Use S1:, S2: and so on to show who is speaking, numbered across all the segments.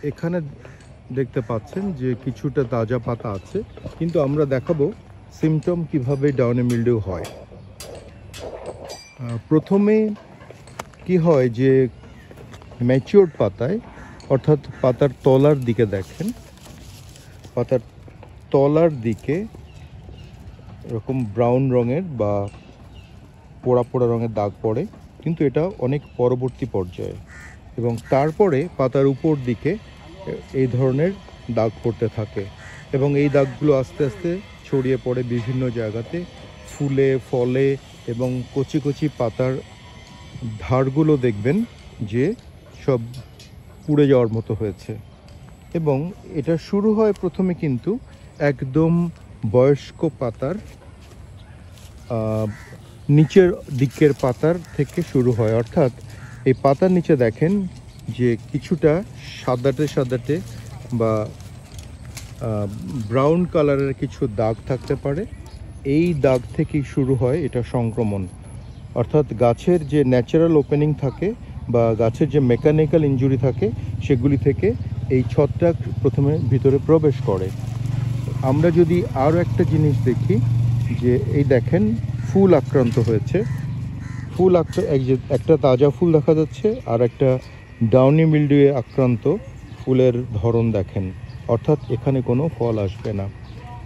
S1: এখানে দেখতে পাচ্ছেন যে কিছুটা তাজা পাতা আছে, কিন্তু আমরা দেখাবো সিমটম কিভাবে ডাউনি মিল্ডিউ হয়। প্রথমে কি হয় যে ম্যাচিওর্ড পাতায়, অর্থাৎ পাতার তলার দিকে দেখেন, পাতার তলার দিকে এরকম ব্রাউন রঙের বা পোড়া পোড়া রঙের দাগ পড়ে, কিন্তু এটা অনেক পরবর্তী পর্যায়ে। এবং তারপরে পাতার উপর দিকে এই ধরনের দাগ পড়তে থাকে এবং এই দাগগুলো আস্তে আস্তে ছড়িয়ে পড়ে বিভিন্ন জায়গাতে, ফুলে ফলে এবং কচি কচি পাতার ধারগুলো দেখবেন যে সব পুড়ে যাওয়ার মতো হয়েছে। এবং এটা শুরু হয় প্রথমে কিন্তু একদম বয়স্ক পাতার নিচের দিকের পাতার থেকে শুরু হয়, অর্থাৎ এই পাতার নিচে দেখেন যে কিছুটা সাদাটে সাদাটে বা ব্রাউন কালারের কিছু দাগ থাকতে পারে। এই দাগ থেকেই শুরু হয় এটা সংক্রমণ, অর্থাৎ গাছের যে ন্যাচারাল ওপেনিং থাকে বা গাছের যে মেকানিক্যাল ইনজুরি থাকে সেগুলি থেকে এই ছত্রাক প্রথমে ভিতরে প্রবেশ করে। আমরা যদি আরও একটা জিনিস দেখি যে এই দেখেন ফুল আক্রান্ত হয়েছে, একটা তাজা ফুল দেখা যাচ্ছে আর একটা ডাউনি মিল্ডিউয়ে আক্রান্ত ফুলের ধরন দেখেন, অর্থাৎ এখানে কোনো ফল আসবে না।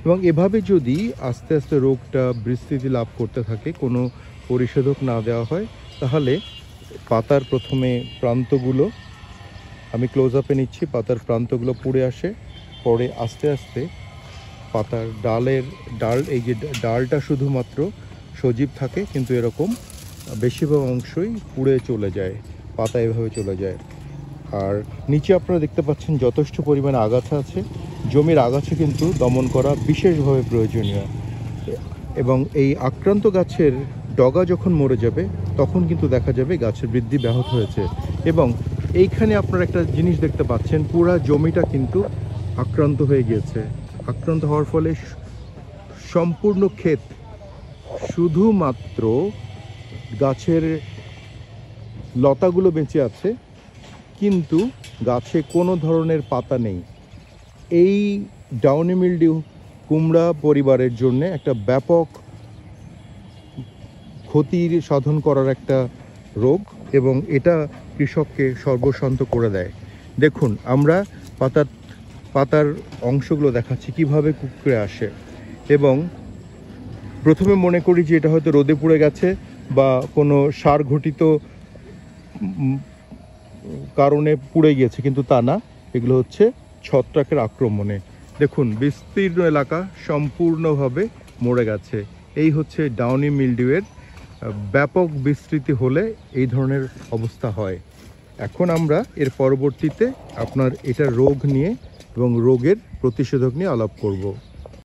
S1: এবং এভাবে যদি আস্তে আস্তে রোগটা বিস্তৃতি লাভ করতে থাকে, কোনো পরিশোধক না দেওয়া হয়, তাহলে পাতার প্রথমে প্রান্তগুলো, আমি ক্লোজ আপে নিচ্ছি, পাতার প্রান্তগুলো পুড়ে আসে, পরে আস্তে আস্তে পাতার ডাল এই যে ডালটা শুধুমাত্র সজীব থাকে, কিন্তু এরকম বেশিরভাগ অংশই পুড়ে চলে যায়, পাতা এভাবে চলে যায়। আর নিচে আপনারা দেখতে পাচ্ছেন যথেষ্ট পরিমাণে আগাছা আছে। জমির আগাছা কিন্তু দমন করা বিশেষভাবে প্রয়োজনীয়। এবং এই আক্রান্ত গাছের ডগা যখন মরে যাবে তখন কিন্তু দেখা যাবে গাছের বৃদ্ধি ব্যাহত হয়েছে। এবং এইখানে আপনারা একটা জিনিস দেখতে পাচ্ছেন, পুরা জমিটা কিন্তু আক্রান্ত হয়ে গিয়েছে। আক্রান্ত হওয়ার ফলে সম্পূর্ণ ক্ষেত, শুধুমাত্র গাছের লতাগুলো বেঁচে আছে, কিন্তু গাছে কোনো ধরনের পাতা নেই। এই ডাউনি মিল্ডিউ কুমড়া পরিবারের জন্য একটা ব্যাপক ক্ষতির সাধন করার একটা রোগ, এবং এটা কৃষককে সর্বশান্ত করে দেয়। দেখুন, আমরা পাতার অংশগুলো দেখাচ্ছি কিভাবে কুঁকড়ে আসে, এবং প্রথমে মনে করি যে এটা হয়তো রোদে পুড়ে গেছে বা কোনো সার ঘটিত কারণে পুড়ে গিয়েছে, কিন্তু তা না, এগুলো হচ্ছে ছত্রাকের আক্রমণে। দেখুন, বিস্তীর্ণ এলাকা সম্পূর্ণভাবে মরে গেছে। এই হচ্ছে ডাউনি মিল্ডিউয়ের ব্যাপক বিস্তৃতি হলে এই ধরনের অবস্থা হয়। এখন আমরা এর পরবর্তীতে আপনার এটা রোগ নিয়ে এবং রোগের প্রতিষেধক নিয়ে আলাপ করব।